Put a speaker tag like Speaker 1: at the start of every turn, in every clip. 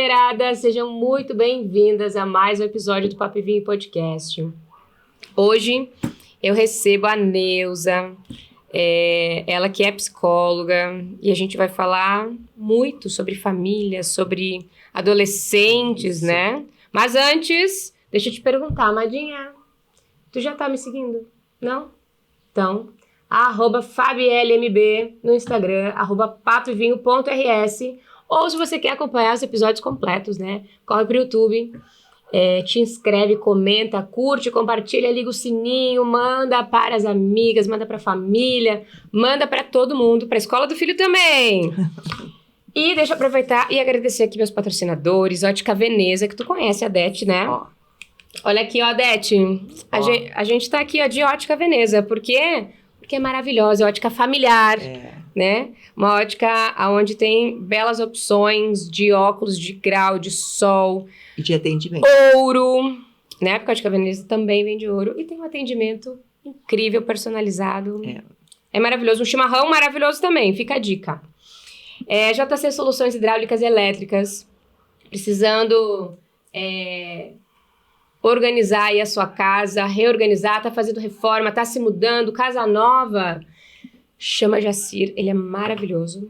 Speaker 1: mulherada, sejam muito bem-vindas a mais um episódio do Papo e Vinho Podcast. Hoje eu recebo a Neuza, ela que é psicóloga, e a gente vai falar muito sobre família, sobre adolescentes, né? Mas antes, deixa eu te perguntar, Amadinha, tu já tá me seguindo? Não? Então, @FabiLMB no Instagram, @papoevinho.rs. Ou se você quer acompanhar os episódios completos, né? Corre pro YouTube, te inscreve, comenta, curte, compartilha, liga o sininho, manda para as amigas, manda para a família, manda para todo mundo, para a escola do filho também. E deixa eu aproveitar e agradecer aqui meus patrocinadores, Ótica Veneza, que tu conhece a Dete, né? Olha aqui, ó, Dete, a gente tá aqui, ó, de Ótica Veneza, por quê? Porque é maravilhosa, é ótica familiar, né? Uma ótica onde tem belas opções de óculos de grau, de sol.
Speaker 2: E de atendimento.
Speaker 1: Ouro, né? Porque a Ótica Veneza também vende ouro. E tem um atendimento incrível, personalizado. É maravilhoso. Um chimarrão maravilhoso também, fica a dica. JC Soluções Hidráulicas e Elétricas. Precisando organizar aí a sua casa, reorganizar, tá fazendo reforma, tá se mudando, casa nova, chama Jacir, ele é maravilhoso.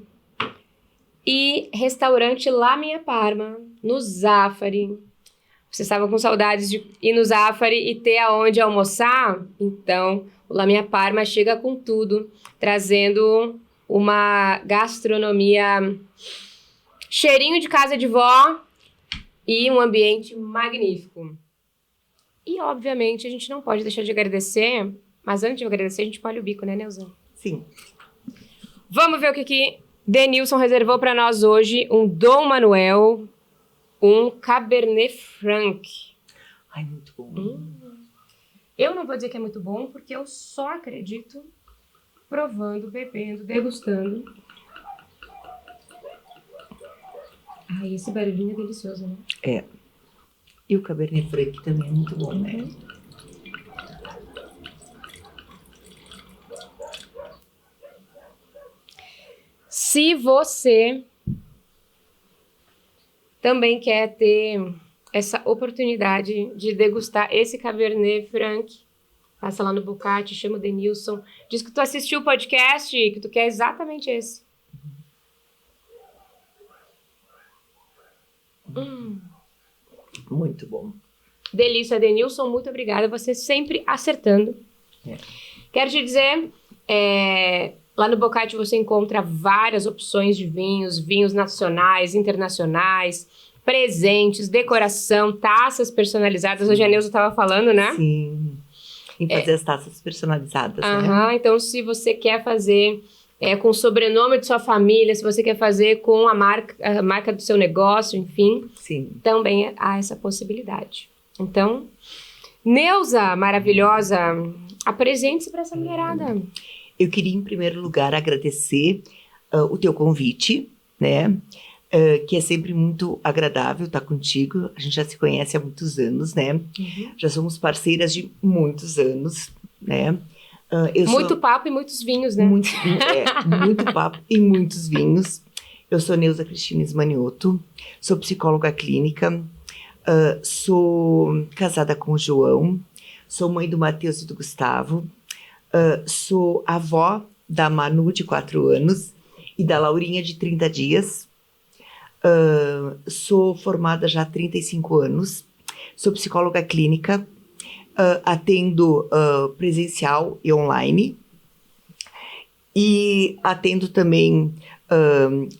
Speaker 1: E restaurante La Minha Parma, no Zafari. Vocês estavam com saudades de ir no Zafari e ter aonde almoçar? Então, o La Minha Parma chega com tudo, trazendo uma gastronomia cheirinho de casa de vó e um ambiente magnífico. E, obviamente, a gente não pode deixar de agradecer, mas antes de agradecer, a gente molha o bico, né, Neuza?
Speaker 2: Sim.
Speaker 1: Vamos ver o que Denilson reservou para nós hoje. Um Dom Manuel, um Cabernet Franc.
Speaker 2: Ai, muito bom.
Speaker 1: Eu não vou dizer que é muito bom, porque eu só acredito provando, bebendo, degustando. Ai, esse barulhinho é delicioso, né?
Speaker 2: E o Cabernet Franc também é muito bom, né?
Speaker 1: Se você também quer ter essa oportunidade de degustar esse Cabernet Franc, passa lá no Bucati, chama o Denilson, diz que tu assistiu o podcast e que tu quer exatamente esse.
Speaker 2: Muito bom.
Speaker 1: Delícia, Denilson, muito obrigada. Você sempre acertando. Quero te dizer, lá no Boccati você encontra várias opções de vinhos nacionais, internacionais, presentes, decoração, taças personalizadas. Sim. Hoje a Neuza estava falando, né?
Speaker 2: Sim, em fazer as taças personalizadas, né?
Speaker 1: Então, se você quer fazer com o sobrenome de sua família, se você quer fazer com a marca do seu negócio, enfim,
Speaker 2: sim,
Speaker 1: também há essa possibilidade. Então, Neuza, maravilhosa, apresente-se para essa mulherada.
Speaker 2: Eu queria, em primeiro lugar, agradecer o teu convite, né? Que é sempre muito agradável estar contigo. A gente já se conhece há muitos anos, né? Já somos parceiras de muitos anos, né?
Speaker 1: Muito papo e muitos vinhos, né?
Speaker 2: Muito papo e muitos vinhos. Eu sou Neuza Cristina Ismanioto, sou psicóloga clínica, sou casada com o João, sou mãe do Matheus e do Gustavo, sou avó da Manu, de 4 anos, e da Laurinha, de 30 dias. Sou formada já há 35 anos, sou psicóloga clínica, atendo presencial e online, e atendo também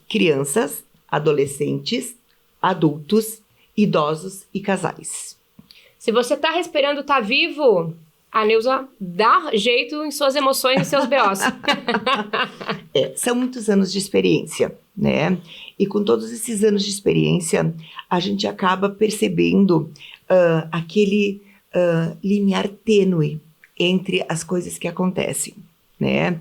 Speaker 2: crianças, adolescentes, adultos, idosos e casais.
Speaker 1: Se você tá respirando, tá vivo, a Neuza dá jeito em suas emoções e seus B.O.s.
Speaker 2: São muitos anos de experiência, né? E com todos esses anos de experiência, a gente acaba percebendo aquele limiar tênue entre as coisas que acontecem, né?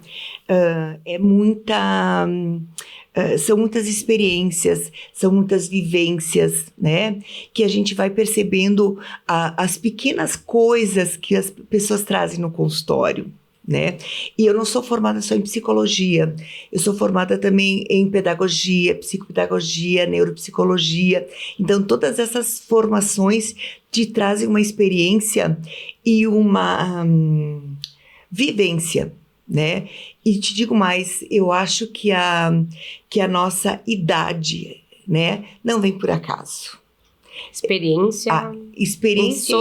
Speaker 2: São muitas experiências, são muitas vivências, né? Que a gente vai percebendo as pequenas coisas que as pessoas trazem no consultório, né? E eu não sou formada só em psicologia, eu sou formada também em pedagogia, psicopedagogia, neuropsicologia. Então, todas essas formações te trazem uma experiência e uma vivência, né? E te digo mais, eu acho que a nossa idade, né, não vem por acaso.
Speaker 1: Experiência.
Speaker 2: A experiência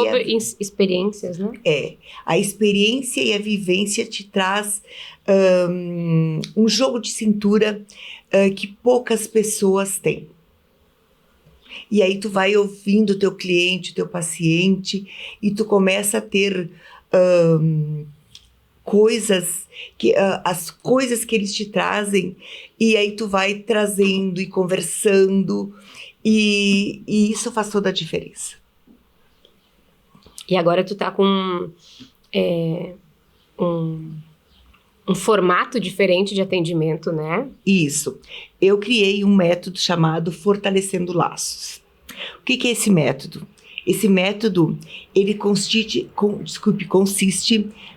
Speaker 1: Experiências, né?
Speaker 2: A experiência e a vivência te traz um jogo de cintura que poucas pessoas têm. E aí tu vai ouvindo o teu cliente, o teu paciente, e tu começa a ter as coisas que eles te trazem, e aí tu vai trazendo e conversando, e isso faz toda a diferença.
Speaker 1: E agora tu tá com um formato diferente de atendimento, né?
Speaker 2: Isso. Eu criei um método chamado Fortalecendo Laços. O que é esse método? Esse método, ele consiste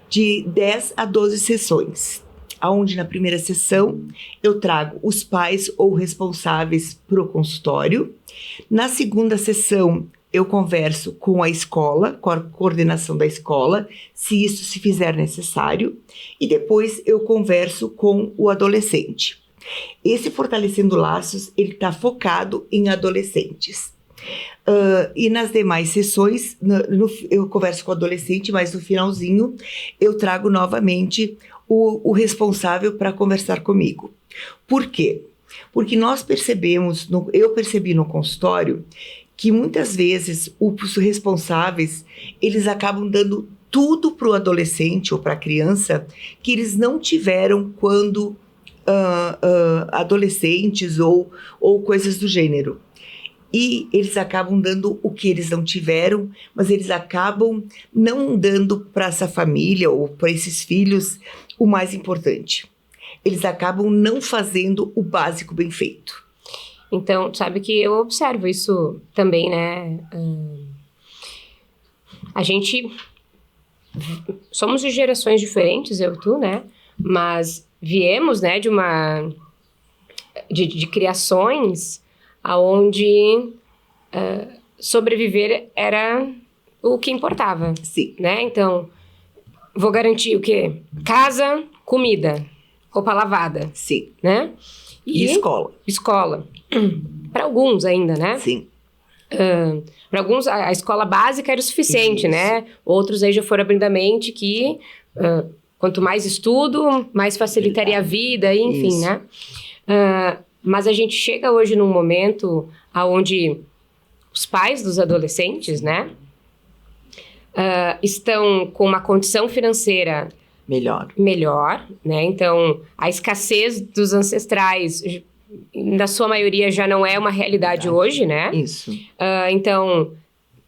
Speaker 2: de 10 a 12 sessões, onde na primeira sessão eu trago os pais ou responsáveis para o consultório. Na segunda sessão, eu converso com a escola, com a coordenação da escola, se isso se fizer necessário, e depois eu converso com o adolescente. Esse Fortalecendo Laços, ele está focado em adolescentes. E nas demais sessões, eu converso com o adolescente, mas no finalzinho eu trago novamente o responsável para conversar comigo. Por quê? Porque eu percebi no consultório que muitas vezes os responsáveis, eles acabam dando tudo para o adolescente ou para a criança que eles não tiveram quando adolescentes ou coisas do gênero. E eles acabam dando o que eles não tiveram, mas eles acabam não dando para essa família ou para esses filhos o mais importante. Eles acabam não fazendo o básico bem feito.
Speaker 1: Então, sabe que eu observo isso também, né? A gente... Somos de gerações diferentes, eu e tu, né? Mas viemos, né, de criações aonde sobreviver era o que importava.
Speaker 2: Sim.
Speaker 1: Né? Então, vou garantir o quê? Casa, comida, roupa lavada.
Speaker 2: Sim.
Speaker 1: Né?
Speaker 2: E escola.
Speaker 1: Escola. Para alguns ainda, né?
Speaker 2: Sim.
Speaker 1: Para alguns, a escola básica era o suficiente, né? Outros aí já foram abrindo a mente que quanto mais estudo, mais facilitaria a vida, enfim,
Speaker 2: Isso.
Speaker 1: né? Mas a gente chega hoje num momento onde os pais dos adolescentes, né? Estão com uma condição financeira melhor, né? Então, a escassez dos ancestrais, na sua maioria, já não é uma realidade hoje, né?
Speaker 2: Isso.
Speaker 1: Então,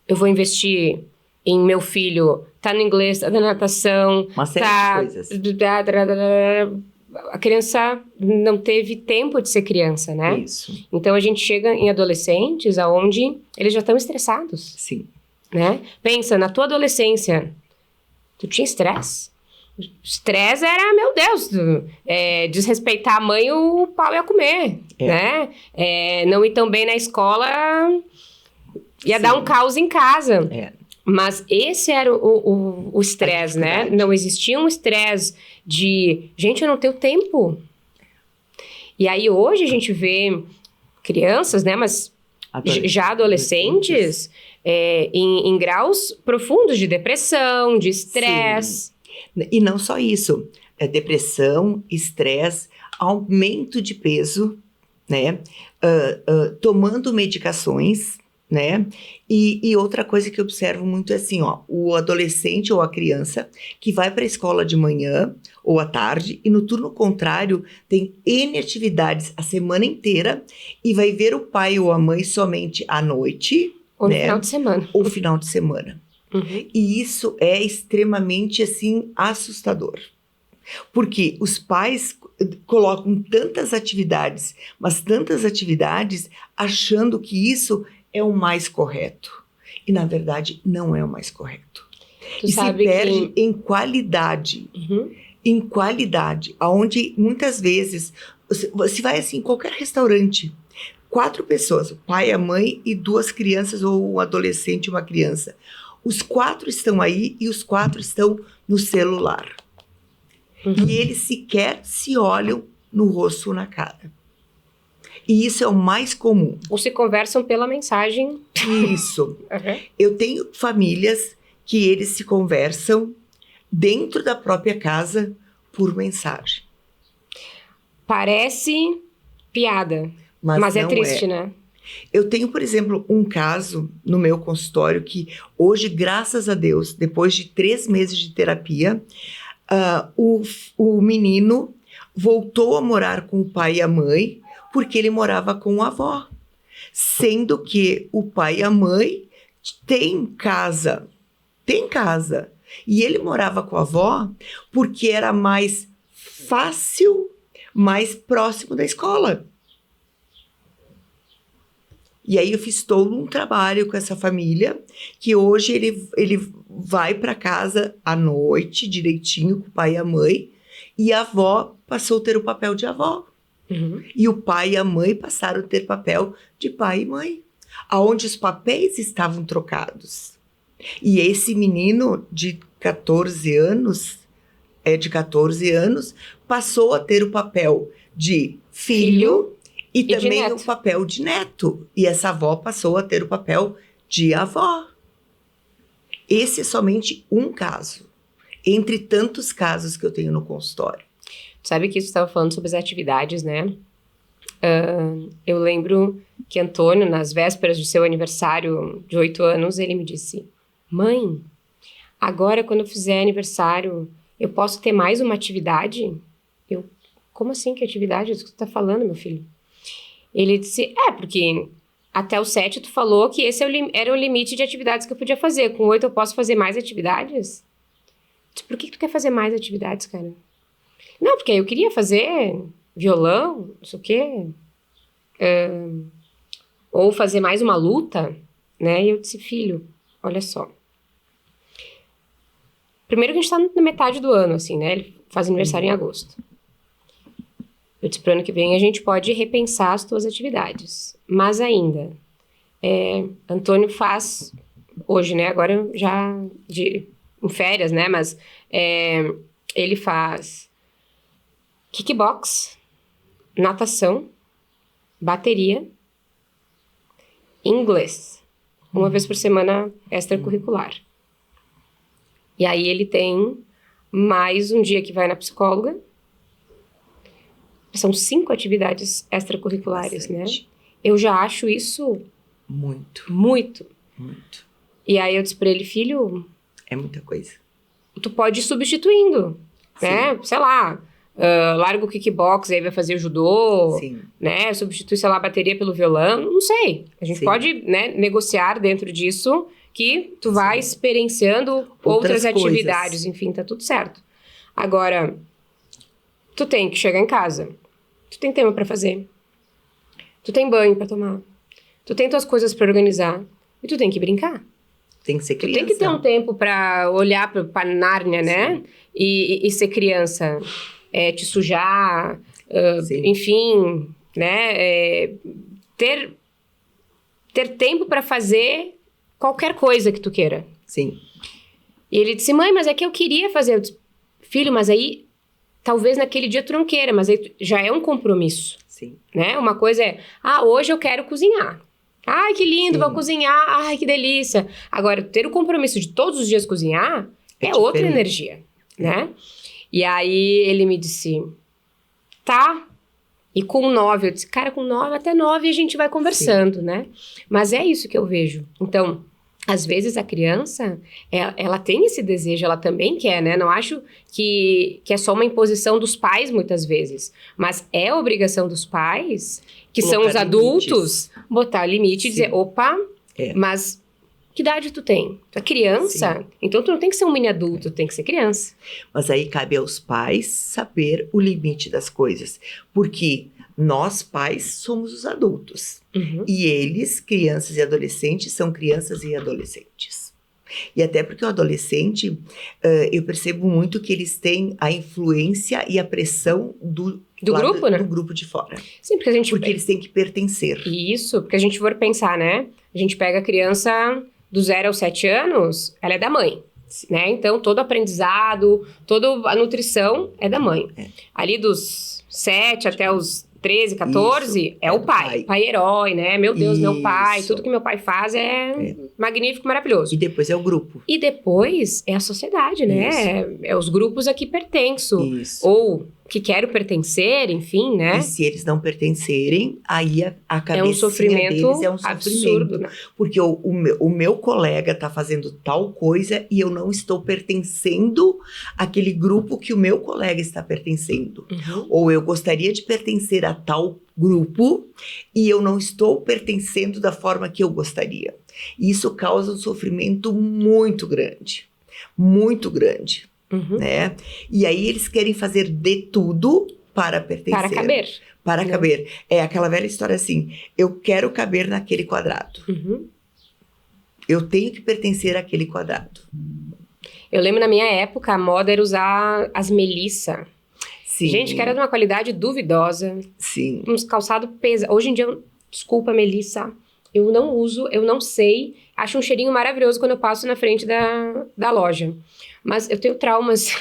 Speaker 1: eu vou investir em meu filho, tá no inglês, tá na natação,
Speaker 2: uma série de coisas.
Speaker 1: A criança não teve tempo de ser criança, né?
Speaker 2: Isso.
Speaker 1: Então, a gente chega em adolescentes onde eles já estão estressados.
Speaker 2: Sim.
Speaker 1: Né? Pensa, na tua adolescência, tu tinha estresse? Estresse era, meu Deus, desrespeitar a mãe, o pau ia comer, né? Não ir tão bem na escola, ia dar um caos em casa. Mas esse era o estresse, né? Não existia um estresse de, gente, eu não tenho tempo. E aí, hoje, a gente vê crianças, né? Mas já adolescentes em graus profundos de depressão, de estresse.
Speaker 2: E não só isso, depressão, estresse, aumento de peso, né? Tomando medicações, né? E outra coisa que eu observo muito é assim, o adolescente ou a criança que vai para a escola de manhã ou à tarde e no turno contrário tem N atividades a semana inteira e vai ver o pai ou a mãe somente à noite.
Speaker 1: Ou no
Speaker 2: né?
Speaker 1: final de semana.
Speaker 2: Ou final de semana.
Speaker 1: Uhum.
Speaker 2: E isso é extremamente, assim, assustador. Porque os pais colocam tantas atividades, mas tantas atividades, achando que isso é o mais correto. E, na verdade, não é o mais correto.
Speaker 1: Tu
Speaker 2: e
Speaker 1: sabe
Speaker 2: se perde em qualidade.
Speaker 1: Uhum.
Speaker 2: em qualidade, aonde muitas vezes você vai assim em qualquer restaurante, 4 pessoas, o pai, a mãe e 2 crianças ou um adolescente e uma criança. Os 4 estão aí e os 4 estão no celular. E eles sequer se olham no rosto ou na cara. E isso é o mais comum.
Speaker 1: Ou se conversam pela mensagem.
Speaker 2: Isso. Eu tenho famílias que eles se conversam dentro da própria casa por mensagem.
Speaker 1: Parece piada, mas é triste, né?
Speaker 2: Eu tenho, por exemplo, um caso no meu consultório que hoje, graças a Deus, depois de 3 meses de terapia, o menino voltou a morar com o pai e a mãe porque ele morava com a avó. Sendo que o pai e a mãe têm casa. E ele morava com a avó porque era mais fácil, mais próximo da escola. E aí eu fiz todo um trabalho com essa família, que hoje ele vai para casa à noite, direitinho, com o pai e a mãe, e a avó passou a ter o papel de avó. E o pai e a mãe passaram a ter papel de pai e mãe, aonde os papéis estavam trocados. E esse menino de 14 anos, passou a ter o papel de filho e também o papel de neto. E essa avó passou a ter o papel de avó. Esse é somente um caso, entre tantos casos que eu tenho no consultório.
Speaker 1: Sabe que você estava falando sobre as atividades, né? Eu lembro que Antônio, nas vésperas de seu aniversário de 8 anos, ele me disse: mãe, agora quando eu fizer aniversário, eu posso ter mais uma atividade? Eu, como assim que atividade? É isso que você está falando, meu filho? Ele disse, porque até o 7 tu falou que esse era o limite de atividades que eu podia fazer. Com 8 eu posso fazer mais atividades? Eu disse, por que tu quer fazer mais atividades, cara? Não, porque eu queria fazer violão, não sei o quê. Ou fazer mais uma luta, né? E eu disse, filho, olha só. Primeiro que a gente tá na metade do ano, assim, né? Ele faz aniversário em agosto. Eu disse, pro ano que vem a gente pode repensar as tuas atividades. Mas ainda, Antônio faz, hoje, né? Agora já em férias, né? Mas ele faz kickbox, natação, bateria, inglês. Uma vez por semana extracurricular. E aí ele tem mais um dia que vai na psicóloga. São 5 atividades extracurriculares, bastante, né? Eu já acho isso... Muito. E aí eu disse pra ele, filho...
Speaker 2: É muita coisa.
Speaker 1: Tu pode ir substituindo, né? Sei lá, larga o kickbox, aí vai fazer judô, né? Substitui, sei lá, a bateria pelo violão, não sei. A gente pode, né, negociar dentro disso que tu vai experienciando outras atividades, enfim, tá tudo certo. Agora, tu tem que chegar em casa, tu tem tema pra fazer, tu tem banho pra tomar, tu tem tuas coisas pra organizar e tu tem que brincar.
Speaker 2: Tem que ser criança.
Speaker 1: Tu tem que ter um tempo pra olhar pra Nárnia, né? E ser criança. Te sujar, enfim, né? Ter tempo pra fazer qualquer coisa que tu queira.
Speaker 2: Sim.
Speaker 1: E ele disse, mãe, mas é que eu queria fazer. Eu disse, filho, mas aí talvez naquele dia tu não queira, mas aí já é um compromisso.
Speaker 2: Sim.
Speaker 1: Né? Uma coisa é, hoje eu quero cozinhar. Ai, que lindo, vou cozinhar. Ai, que delícia. Agora, ter o compromisso de todos os dias cozinhar é outra energia, né? E aí, ele me disse, tá. E com 9, eu disse, cara, com 9, até 9 a gente vai conversando, né? Mas é isso que eu vejo. Então, às vezes a criança, ela tem esse desejo, ela também quer, né? Não acho que é só uma imposição dos pais, muitas vezes. Mas é a obrigação dos pais, que são os adultos, botar limite e dizer, opa, mas que idade tu tem? Tu é criança? Então tu não tem que ser um mini adulto, tu tem que ser criança.
Speaker 2: Mas aí cabe aos pais saber o limite das coisas. Porque nós, pais, somos os adultos. E eles, crianças e adolescentes, são crianças e adolescentes. E até porque o adolescente, eu percebo muito que eles têm a influência e a pressão do
Speaker 1: grupo, né?
Speaker 2: Do grupo de fora.
Speaker 1: Sim,
Speaker 2: porque eles têm que pertencer.
Speaker 1: Isso, porque a gente for pensar, né? A gente pega a criança do 0 aos 7 anos, ela é da mãe, né? Então, todo aprendizado, toda a nutrição é da mãe. Ali dos 7 até os 13, 14, isso, é o pai. Pai herói, né? Meu Deus, meu pai. Tudo que meu pai faz é magnífico, maravilhoso.
Speaker 2: E depois é o grupo.
Speaker 1: E depois é a sociedade, né? É os grupos a que pertenço.
Speaker 2: Isso.
Speaker 1: Ou que quero pertencer, enfim, né?
Speaker 2: E se eles não pertencerem, aí a cabecinha
Speaker 1: é um sofrimento
Speaker 2: deles é um
Speaker 1: absurdo, né?
Speaker 2: Porque o meu colega tá fazendo tal coisa e eu não estou pertencendo àquele grupo que o meu colega está pertencendo.
Speaker 1: Uhum.
Speaker 2: Ou eu gostaria de pertencer a tal grupo e eu não estou pertencendo da forma que eu gostaria. E isso causa um sofrimento muito grande. Muito grande.
Speaker 1: Uhum.
Speaker 2: Né? E aí eles querem fazer de tudo para pertencer.
Speaker 1: Para caber.
Speaker 2: Para caber. É aquela velha história assim, eu quero caber naquele quadrado.
Speaker 1: Uhum.
Speaker 2: Eu tenho que pertencer àquele quadrado.
Speaker 1: Eu lembro na minha época, a moda era usar as Melissa.
Speaker 2: Sim.
Speaker 1: Gente, que era de uma qualidade duvidosa.
Speaker 2: Sim.
Speaker 1: Uns calçados pesados. Hoje em dia, desculpa, Melissa, eu não uso, eu não sei. Acho um cheirinho maravilhoso quando eu passo na frente da loja. Mas eu tenho traumas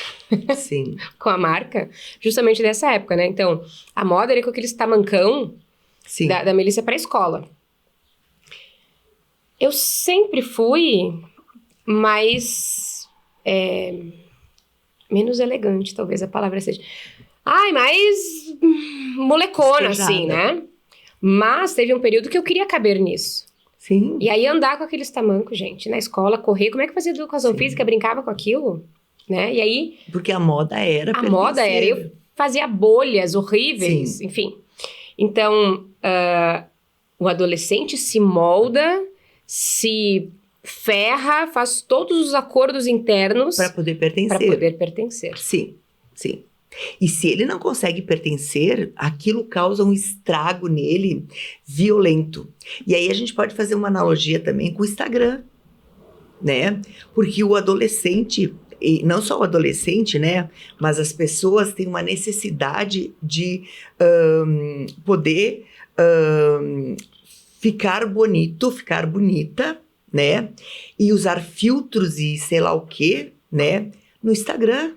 Speaker 2: Sim.
Speaker 1: com a marca, justamente dessa época, né? Então, a moda era com aqueles tamancão
Speaker 2: Sim.
Speaker 1: da Melissa pra escola. Eu sempre fui mais... menos elegante, talvez a palavra seja. Mais molecona,
Speaker 2: Despejada.
Speaker 1: assim, né? Mas teve um período que eu queria caber nisso.
Speaker 2: Sim.
Speaker 1: E aí andar com aqueles tamancos, gente, na escola, correr, como é que fazia educação física, brincava com aquilo, né? E aí...
Speaker 2: Porque a moda era
Speaker 1: A moda era, eu fazia bolhas horríveis,
Speaker 2: Sim.
Speaker 1: enfim. Então, o adolescente se molda, se ferra, faz todos os acordos internos...
Speaker 2: Para poder pertencer.
Speaker 1: Para poder pertencer.
Speaker 2: Sim, sim. E se ele não consegue pertencer, aquilo causa um estrago nele violento. E aí a gente pode fazer uma analogia também com o Instagram, né? Porque o adolescente, e não só o adolescente, né? Mas as pessoas têm uma necessidade de poder ficar bonito, ficar bonita, né? E usar filtros e sei lá o quê, né? No Instagram.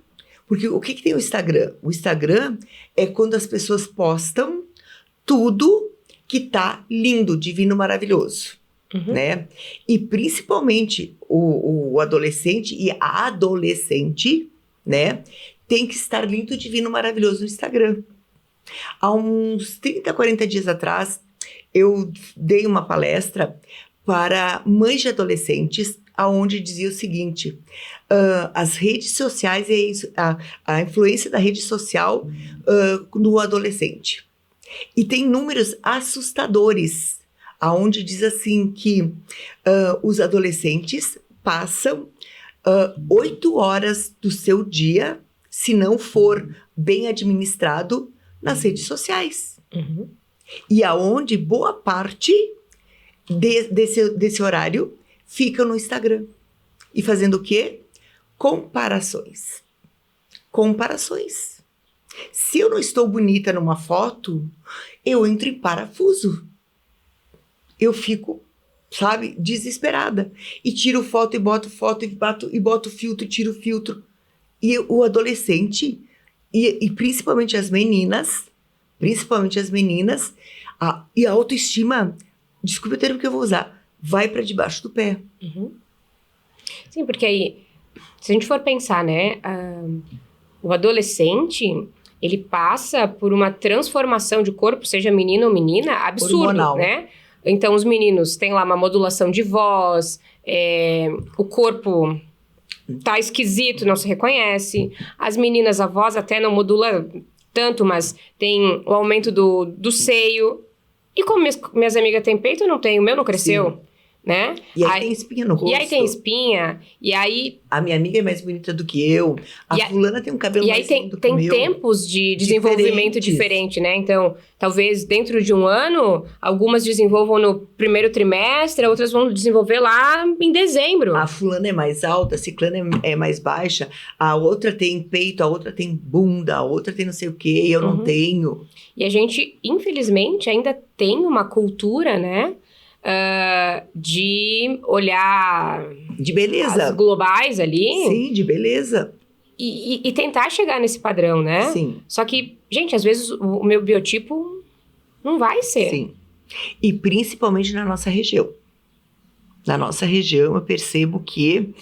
Speaker 2: Porque o que tem o Instagram? O Instagram é quando as pessoas postam tudo que tá lindo, divino, maravilhoso, né? E principalmente o adolescente e a adolescente, né? Tem que estar lindo, divino, maravilhoso no Instagram. Há uns 30, 40 dias atrás, eu dei uma palestra para mães de adolescentes, aonde dizia o seguinte, as redes sociais e a influência da rede social no adolescente. E tem números assustadores, aonde diz assim que os adolescentes passam 8 horas do seu dia, se não for bem administrado, nas redes sociais.
Speaker 1: Uhum.
Speaker 2: E aonde boa parte desse horário fica no Instagram. E fazendo o quê? Comparações. Comparações. Se eu não estou bonita numa foto, eu entro em parafuso. Eu fico, sabe, desesperada. E tiro foto, e boto foto, e boto filtro, tiro filtro. E o adolescente, e principalmente as meninas, e a autoestima, desculpa o termo que eu vou usar, vai para debaixo do pé.
Speaker 1: Uhum. Sim, porque aí, se a gente for pensar, né, o adolescente, ele passa por uma transformação de corpo, seja menino ou menina, absurdo,
Speaker 2: hormonal,
Speaker 1: né? Então, os meninos têm lá uma modulação de voz, o corpo tá esquisito, não se reconhece. As meninas, a voz até não modula tanto, mas tem o aumento do seio. E como minhas amigas têm peito, eu não tenho, o meu não cresceu.
Speaker 2: Sim.
Speaker 1: né?
Speaker 2: E aí tem espinha no rosto.
Speaker 1: E aí tem espinha, e aí...
Speaker 2: A minha amiga é mais bonita do que eu. A fulana tem um cabelo mais lindo que o meu.
Speaker 1: E aí tem tempos de desenvolvimento diferente, né? Então, talvez dentro de um ano, algumas desenvolvam no primeiro trimestre, outras vão desenvolver lá em dezembro.
Speaker 2: A fulana é mais alta, a ciclana é mais baixa, a outra tem peito, a outra tem bunda, a outra tem não sei o quê, eu não tenho.
Speaker 1: E a gente, infelizmente, ainda tem uma cultura, né? De olhar...
Speaker 2: De beleza.
Speaker 1: As globais ali.
Speaker 2: Sim, de beleza.
Speaker 1: E tentar chegar nesse padrão, né?
Speaker 2: Sim.
Speaker 1: Só que, gente, às vezes o meu biotipo não vai ser.
Speaker 2: Sim. E principalmente na nossa região. Na nossa região, eu percebo que,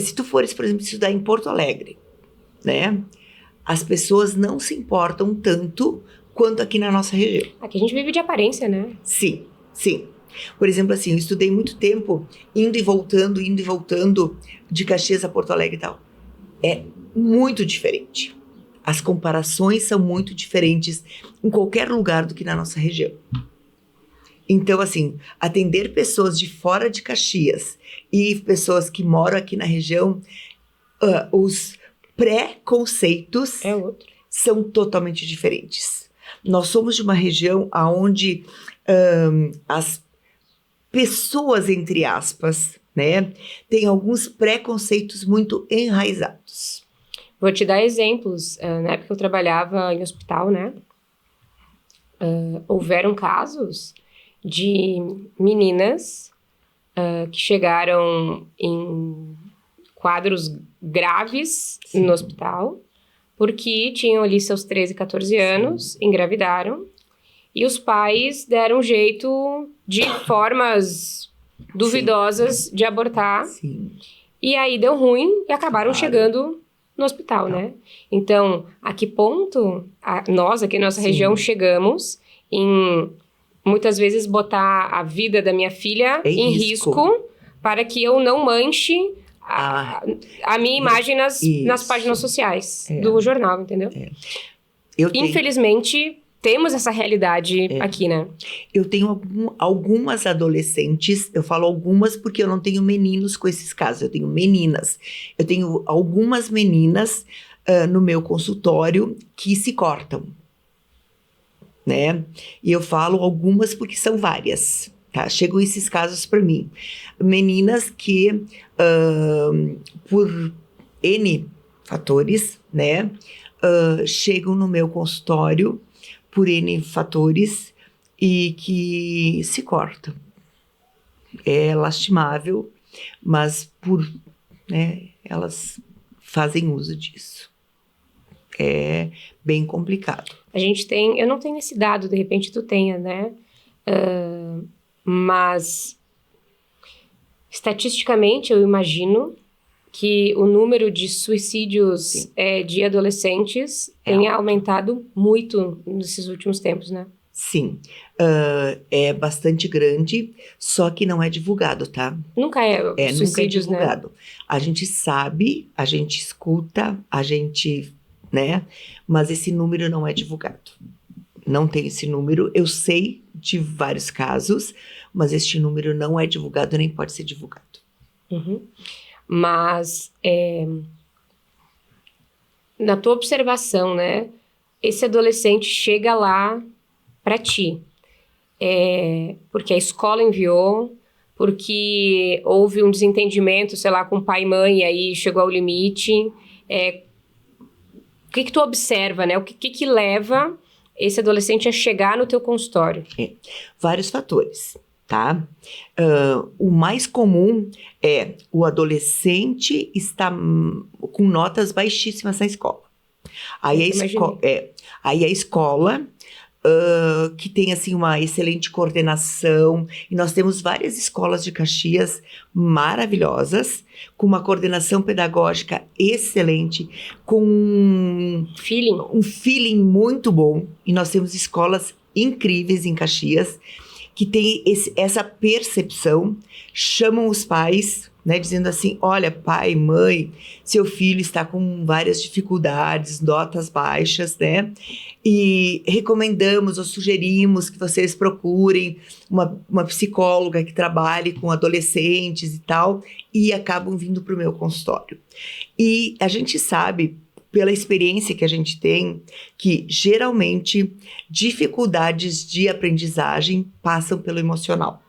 Speaker 2: se tu fores, por exemplo, estudar em Porto Alegre, né? As pessoas não se importam tanto quanto aqui na nossa região.
Speaker 1: Aqui a gente vive de aparência, né?
Speaker 2: Sim, sim. Por exemplo, assim, eu estudei muito tempo indo e voltando de Caxias a Porto Alegre e tal. É muito diferente. As comparações são muito diferentes em qualquer lugar do que na nossa região. Então, assim, atender pessoas de fora de Caxias e pessoas que moram aqui na região, os preconceitos são totalmente diferentes. Nós somos de uma região onde as pessoas, entre aspas, né, têm alguns preconceitos muito enraizados.
Speaker 1: Vou te dar exemplos. Na época que eu trabalhava em hospital, né, houveram casos de meninas que chegaram em quadros graves no hospital, porque tinham ali seus 13, 14 anos, engravidaram, e os pais deram um jeito de formas duvidosas de abortar.
Speaker 2: Sim.
Speaker 1: E aí deu ruim e acabaram chegando no hospital, né? Então, a que ponto nós aqui na nossa região chegamos em, muitas vezes, botar a vida da minha filha em risco para que eu não manche a minha imagem nas páginas sociais do jornal, entendeu? Infelizmente, temos essa realidade aqui, né?
Speaker 2: Eu tenho algumas adolescentes, eu falo algumas porque eu não tenho meninos com esses casos, eu tenho meninas. Eu tenho algumas meninas no meu consultório que se cortam, né? E eu falo algumas porque são várias, tá? Chegam esses casos para mim. Meninas que, por N fatores, né? Chegam no meu consultório por N fatores e que se cortam. É lastimável, mas elas fazem uso disso. É bem complicado.
Speaker 1: A gente tem... Eu não tenho esse dado, de repente tu tenha, né? Mas, estatisticamente, eu imagino que o número de suicídios de adolescentes tenha aumentado muito nesses últimos tempos, né?
Speaker 2: Sim. É bastante grande, só que não é divulgado, tá?
Speaker 1: Nunca é suicídios,
Speaker 2: nunca é divulgado.
Speaker 1: Né?
Speaker 2: A gente sabe, a gente escuta, a gente, né? Mas esse número não é divulgado. Não tem esse número. Eu sei de vários casos, mas este número não é divulgado, nem pode ser divulgado.
Speaker 1: Uhum. Mas, na tua observação, né, esse adolescente chega lá para ti, porque a escola enviou, porque houve um desentendimento, sei lá, com pai e mãe, e aí chegou ao limite. O que tu observa, né? O que leva esse adolescente a chegar no teu consultório?
Speaker 2: Vários fatores. Tá? O mais comum é o adolescente estar com notas baixíssimas na escola. Aí a escola que tem assim uma excelente coordenação, e nós temos várias escolas de Caxias maravilhosas, com uma coordenação pedagógica excelente, com um feeling muito bom, e nós temos escolas incríveis em Caxias, que tem essa percepção, chamam os pais, né? Dizendo assim, olha, pai, mãe, seu filho está com várias dificuldades, notas baixas, né? E recomendamos ou sugerimos que vocês procurem uma psicóloga que trabalhe com adolescentes e tal, e acabam vindo para o meu consultório. E a gente sabe, pela experiência que a gente tem, que geralmente dificuldades de aprendizagem passam pelo emocional.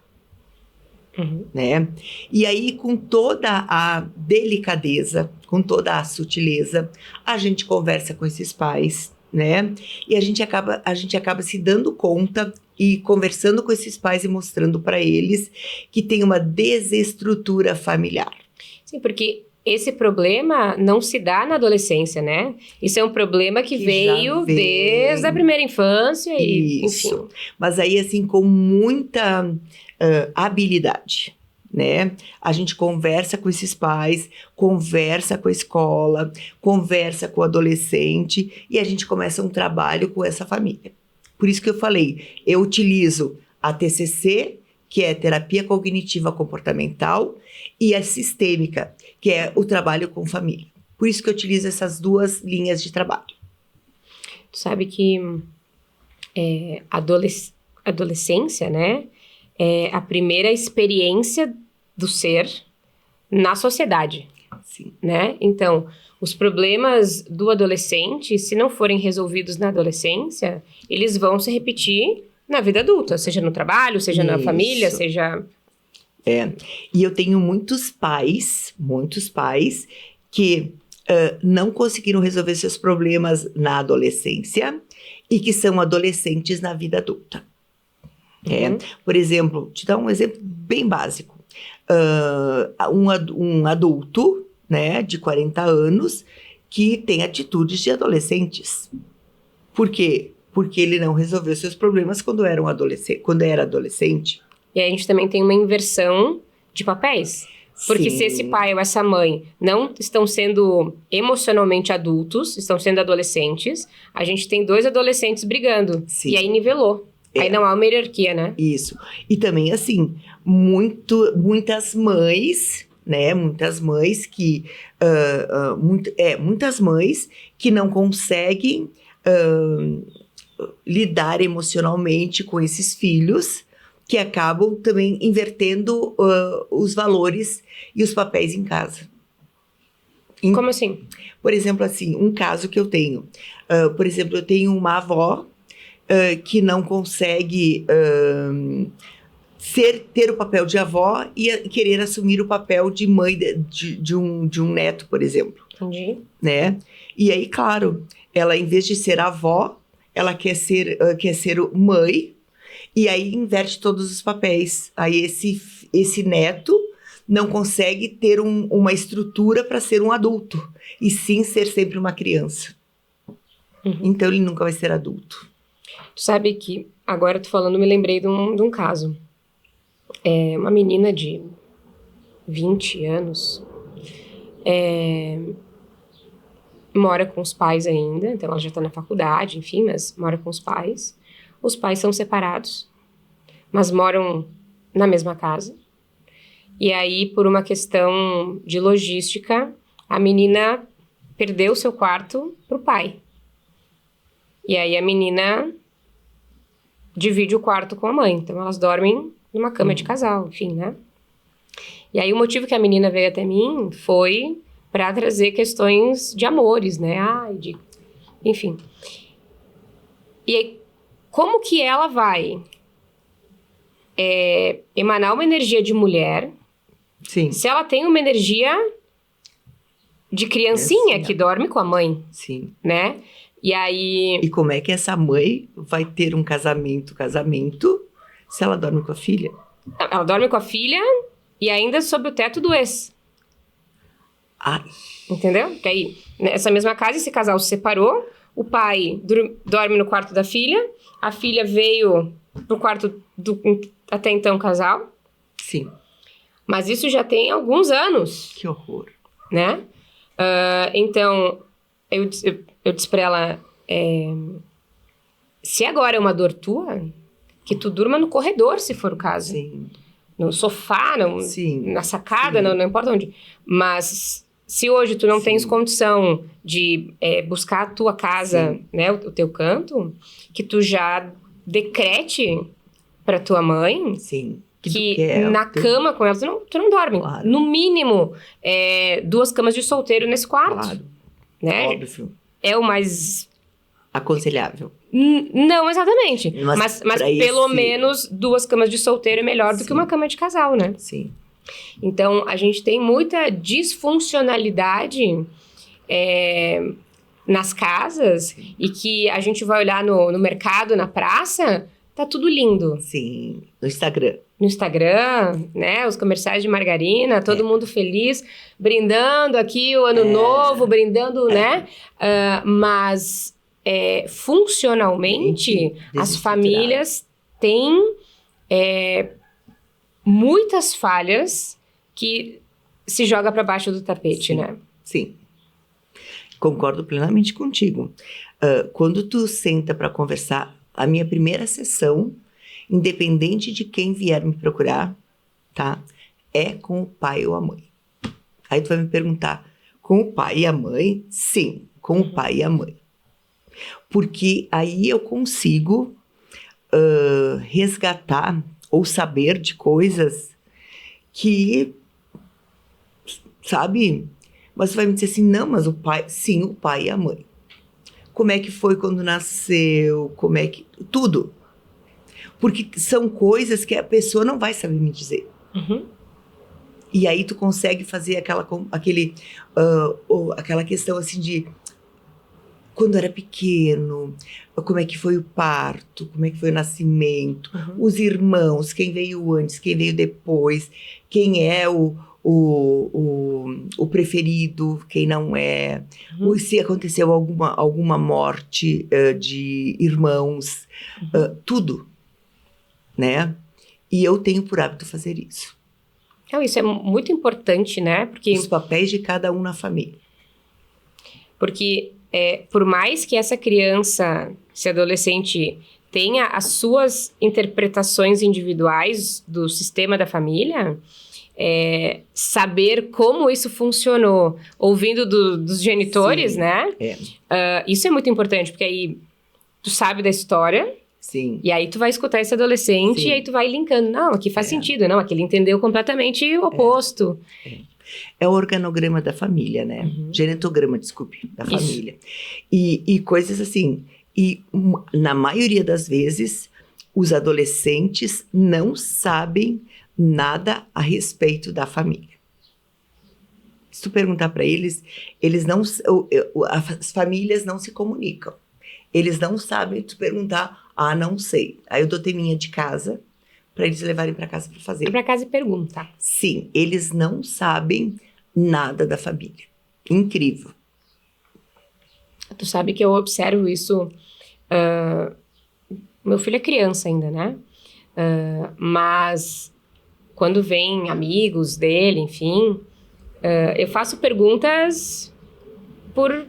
Speaker 2: Né? E aí, com toda a delicadeza, com toda a sutileza, a gente conversa com esses pais, né? E a gente acaba se dando conta e conversando com esses pais e mostrando para eles que tem uma desestrutura familiar.
Speaker 1: Sim, porque esse problema não se dá na adolescência, né? Isso é um problema que veio desde a primeira infância e,
Speaker 2: Isso.
Speaker 1: Enfim.
Speaker 2: Mas aí, assim, com muita habilidade, né? A gente conversa com esses pais, conversa com a escola, conversa com o adolescente e a gente começa um trabalho com essa família. Por isso que eu falei, eu utilizo a TCC, que é terapia cognitiva comportamental, e a sistêmica, que é o trabalho com família. Por isso que eu utilizo essas duas linhas de trabalho.
Speaker 1: Tu sabe que adolescência, né, é a primeira experiência do ser na sociedade.
Speaker 2: Sim.
Speaker 1: Né? Então, os problemas do adolescente, se não forem resolvidos na adolescência, eles vão se repetir na vida adulta, seja no trabalho, seja na família, seja...
Speaker 2: E eu tenho muitos pais que não conseguiram resolver seus problemas na adolescência e que são adolescentes na vida adulta. Por exemplo, te dar um exemplo bem básico. Um adulto, né, de 40 anos que tem atitudes de adolescentes. Por quê? Porque ele não resolveu seus problemas quando era adolescente.
Speaker 1: E aí a gente também tem uma inversão de papéis. Porque se esse pai ou essa mãe não estão sendo emocionalmente adultos, estão sendo adolescentes, a gente tem dois adolescentes brigando. Sim. E aí nivelou. Aí não há uma hierarquia, né?
Speaker 2: Isso. E também, assim, muitas mães, né? Muitas mães que... muitas mães que não conseguem lidar emocionalmente com esses filhos, que acabam também invertendo os valores e os papéis em casa.
Speaker 1: Como assim?
Speaker 2: Por exemplo, assim, um caso que eu tenho. Por exemplo, eu tenho uma avó que não consegue ter o papel de avó e querer assumir o papel de mãe de um neto, por exemplo.
Speaker 1: Entendi.
Speaker 2: Né? E aí, claro, ela, em vez de ser avó, ela quer ser mãe, e aí inverte todos os papéis. Aí esse neto não consegue ter uma estrutura para ser um adulto, e sim ser sempre uma criança. Então ele nunca vai ser adulto.
Speaker 1: Tu sabe que, agora tu falando, me lembrei de um caso. Uma menina de 20 anos mora com os pais ainda, então ela já tá na faculdade, enfim, mas mora com os pais. Os pais são separados, mas moram na mesma casa. E aí, por uma questão de logística, a menina perdeu seu quarto pro pai. E aí a menina divide o quarto com a mãe. Então elas dormem numa cama de casal, enfim, né? E aí o motivo que a menina veio até mim foi para trazer questões de amores, né? Enfim. E aí, como que ela vai emanar uma energia de mulher,
Speaker 2: Sim.
Speaker 1: se ela tem uma energia de criancinha que dorme com a mãe?
Speaker 2: Sim.
Speaker 1: Né? E aí...
Speaker 2: E como é que essa mãe vai ter um casamento, se ela dorme com a filha?
Speaker 1: Ela dorme com a filha e ainda sob o teto do ex.
Speaker 2: Ai.
Speaker 1: Entendeu? Porque aí, nessa mesma casa, esse casal se separou, o pai dorme no quarto da filha, a filha veio pro quarto do até então casal.
Speaker 2: Sim.
Speaker 1: Mas isso já tem alguns anos.
Speaker 2: Que horror.
Speaker 1: Né? Então, eu disse pra ela, se agora é uma dor tua, que tu durma no corredor, se for o caso.
Speaker 2: Sim.
Speaker 1: no sofá,
Speaker 2: Sim,
Speaker 1: na sacada,
Speaker 2: sim.
Speaker 1: não importa onde. Mas se hoje tu não
Speaker 2: Sim.
Speaker 1: tens condição de buscar a tua casa,
Speaker 2: Sim.
Speaker 1: né, o teu canto, que tu já decrete pra tua mãe
Speaker 2: Sim.
Speaker 1: que
Speaker 2: tu quer
Speaker 1: na cama com ela tu não dorme.
Speaker 2: Claro.
Speaker 1: No mínimo, 2 camas de solteiro nesse quarto.
Speaker 2: Claro,
Speaker 1: Né?
Speaker 2: óbvio.
Speaker 1: É o mais...
Speaker 2: Aconselhável.
Speaker 1: Não, exatamente. Mas pelo
Speaker 2: esse-
Speaker 1: menos 2 camas de solteiro é melhor do
Speaker 2: Sim.
Speaker 1: que uma cama de casal, né?
Speaker 2: Sim.
Speaker 1: Então, a gente tem muita disfuncionalidade nas casas.
Speaker 2: Sim.
Speaker 1: E que a gente vai olhar no mercado, na praça, tá tudo lindo.
Speaker 2: Sim. No Instagram.
Speaker 1: No Instagram, né? Os comerciais de margarina, todo mundo feliz, brindando aqui o ano novo, brindando, né? Mas funcionalmente, as famílias têm muitas falhas que se joga para baixo do tapete,
Speaker 2: Sim.
Speaker 1: né?
Speaker 2: Sim. Concordo plenamente contigo. Quando tu senta para conversar, a minha primeira sessão, independente de quem vier me procurar, tá? É com o pai ou a mãe. Aí tu vai me perguntar, com o pai e a mãe? Sim, com o pai e a mãe. Porque aí eu consigo resgatar ou saber de coisas que, sabe? Mas você vai me dizer assim, não, mas o pai... Sim, o pai e a mãe. Como é que foi quando nasceu? Como é que... Tudo. Porque são coisas que a pessoa não vai saber me dizer.
Speaker 1: Uhum.
Speaker 2: E aí tu consegue fazer aquela questão assim de... Quando era pequeno, como é que foi o parto, como é que foi o nascimento, os irmãos, quem veio antes, quem veio depois, quem é o preferido, quem não é, se aconteceu alguma morte de irmãos, tudo, né? E eu tenho por hábito fazer isso.
Speaker 1: Então, isso é muito importante, né? Porque
Speaker 2: os papéis de cada um na família.
Speaker 1: Porque por mais que essa criança, esse adolescente, tenha as suas interpretações individuais do sistema da família, saber como isso funcionou, ouvindo dos genitores,
Speaker 2: Sim,
Speaker 1: né? Isso é muito importante, porque aí tu sabe da história,
Speaker 2: sim.
Speaker 1: E aí tu vai escutar esse adolescente,
Speaker 2: Sim.
Speaker 1: E aí tu vai linkando. Não, aqui faz sentido. Não, aqui ele entendeu completamente o oposto.
Speaker 2: É o organograma da família, né? Genetograma, desculpe, da família. E coisas assim. E na maioria das vezes, os adolescentes não sabem nada a respeito da família. Se tu perguntar para eles, as famílias não se comunicam. Eles não sabem, tu perguntar, não sei. Aí eu dou teminha de casa para eles levarem para casa para fazer.
Speaker 1: Vai para casa e pergunta.
Speaker 2: Sim, eles não sabem nada da família. Incrível.
Speaker 1: Tu sabe que eu observo isso. Meu filho é criança ainda, né? Mas quando vem amigos dele, enfim, eu faço perguntas por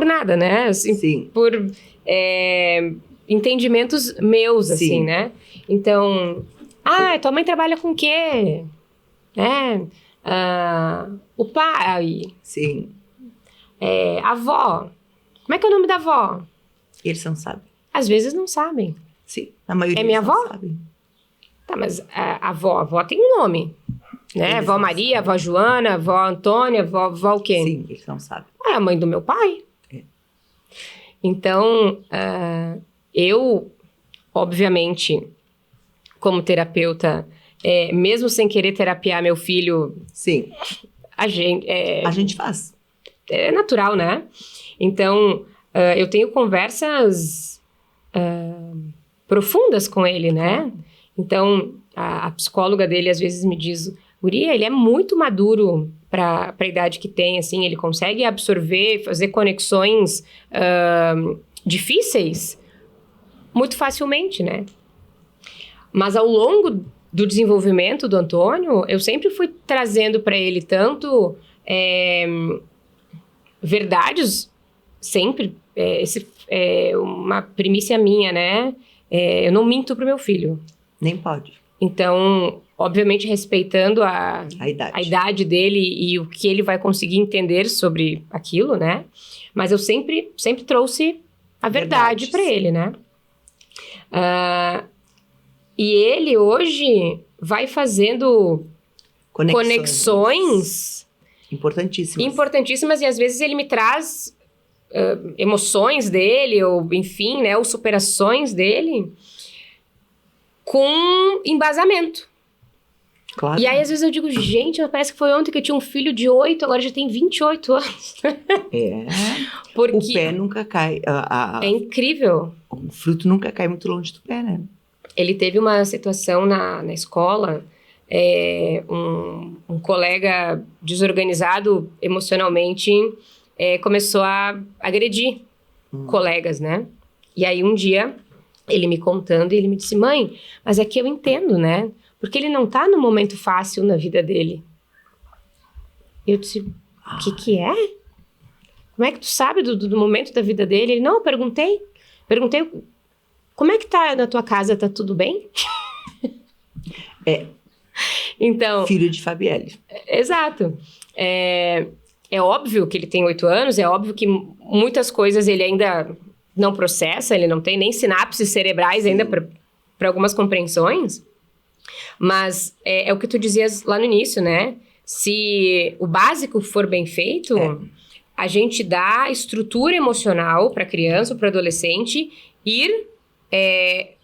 Speaker 1: nada, né? Assim,
Speaker 2: Sim.
Speaker 1: Por entendimentos meus,
Speaker 2: Sim.
Speaker 1: assim, né? Então, tua mãe trabalha com o quê? Né? O pai.
Speaker 2: Sim.
Speaker 1: A avó. Como é que é o nome da avó?
Speaker 2: Eles não sabem.
Speaker 1: Às vezes não sabem.
Speaker 2: Sim, a maioria
Speaker 1: É minha
Speaker 2: eles não
Speaker 1: avó?
Speaker 2: sabem.
Speaker 1: Tá, mas a avó tem um nome, né?
Speaker 2: Eles
Speaker 1: Avó
Speaker 2: não
Speaker 1: Maria,
Speaker 2: sabem.
Speaker 1: avó Joana, avó Antônia, avó o quê?
Speaker 2: Sim, eles não sabem.
Speaker 1: É a mãe do meu pai.
Speaker 2: É.
Speaker 1: Então, eu, obviamente, como terapeuta, mesmo sem querer terapiar meu filho,
Speaker 2: Sim,
Speaker 1: a gente
Speaker 2: faz.
Speaker 1: é natural, né? Então, eu tenho conversas profundas com ele, né? Então, a psicóloga dele às vezes me diz, Guria, ele é muito maduro para a idade que tem, assim, ele consegue absorver, fazer conexões difíceis muito facilmente, né? Mas ao longo do desenvolvimento do Antônio, eu sempre fui trazendo para ele tanto verdades, sempre, uma primícia minha, né? Eu não minto pro meu filho.
Speaker 2: Nem pode.
Speaker 1: Então, obviamente, respeitando a idade dele e o que ele vai conseguir entender sobre aquilo, né? Mas eu sempre trouxe a verdade para ele, né? E ele hoje vai fazendo conexões importantíssimas e às vezes ele me traz emoções dele, ou enfim, né, ou superações dele com embasamento.
Speaker 2: Claro.
Speaker 1: E aí, às vezes eu digo, gente, parece que foi ontem que eu tinha um filho de 8, agora já tem 28 anos. Porque
Speaker 2: o pé nunca cai.
Speaker 1: É incrível.
Speaker 2: O fruto nunca cai muito longe do pé, né?
Speaker 1: Ele teve uma situação na escola, um colega desorganizado emocionalmente começou a agredir colegas, né? E aí um dia, ele me contando, e ele me disse, mãe, mas é que eu entendo, né? Porque ele não tá num momento fácil na vida dele. Eu disse, o que é? Como é que tu sabe do momento da vida dele? Ele, não, eu perguntei, como é que tá na tua casa, tá tudo bem? Então...
Speaker 2: Filho de Fabielle.
Speaker 1: Exato. É óbvio que ele tem 8 anos, é óbvio que muitas coisas ele ainda não processa, ele não tem nem sinapses cerebrais ainda para algumas compreensões. Mas é o que tu dizias lá no início, né? Se o básico for bem feito, a gente dá estrutura emocional para a criança ou para o adolescente ir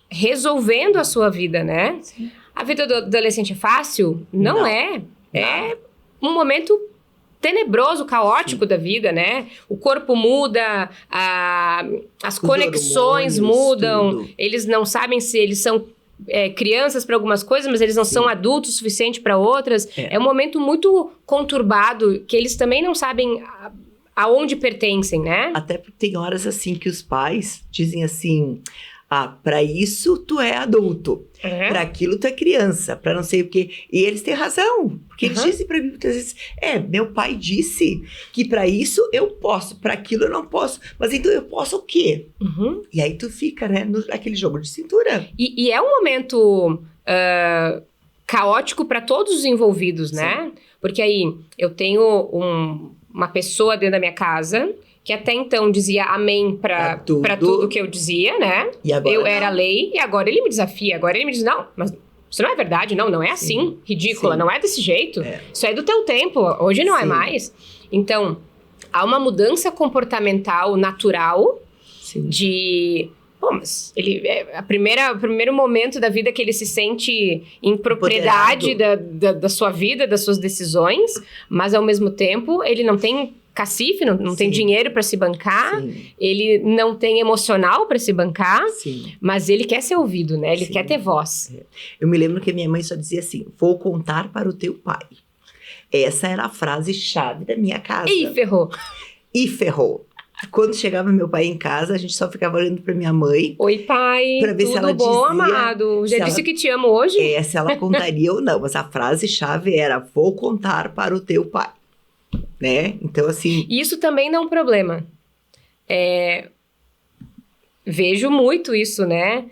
Speaker 1: resolvendo a sua vida, né? Sim. A vida do adolescente é fácil? Não é. É um momento tenebroso, caótico da vida, né? O corpo muda, as conexões mudam, tudo. Eles não sabem se eles são crianças para algumas coisas, mas eles não são adultos o suficiente para outras. É um momento muito conturbado, que eles também não sabem aonde pertencem, né?
Speaker 2: Até porque tem horas assim que os pais dizem assim... para isso tu é adulto, para aquilo tu é criança, para não sei o quê. E eles têm razão, porque eles dizem para mim muitas vezes, meu pai disse que para isso eu posso, para aquilo eu não posso, mas então eu posso o quê? E aí tu fica, né, naquele jogo de cintura.
Speaker 1: E é um momento caótico para todos os envolvidos, né? Porque aí eu tenho uma pessoa dentro da minha casa... que até então dizia amém pra tudo que eu dizia, né?
Speaker 2: E agora
Speaker 1: eu era lei, e agora ele me desafia. Agora ele me diz, não, mas isso não é verdade, não é assim, ridícula, não é desse jeito. Isso é do teu tempo, hoje não é mais. Então, há uma mudança comportamental natural de... Pô, mas ele o primeiro momento da vida que ele se sente em propriedade da sua vida, das suas decisões, mas ao mesmo tempo ele não tem... cacife, não tem dinheiro para se bancar, ele não tem emocional para se bancar, mas ele quer ser ouvido, né? Ele quer ter voz.
Speaker 2: Eu me lembro que a minha mãe só dizia assim, vou contar para o teu pai. Essa era a frase-chave da minha casa. E ferrou. Quando chegava meu pai em casa, a gente só ficava olhando pra minha mãe.
Speaker 1: Oi, pai, pra ver tudo se ela bom, dizia, amado? Já disse que te amo hoje?
Speaker 2: Se ela contaria ou não, mas a frase-chave era, vou contar para o teu pai. Né? Então, assim...
Speaker 1: Isso também não é um problema. Vejo muito isso, né?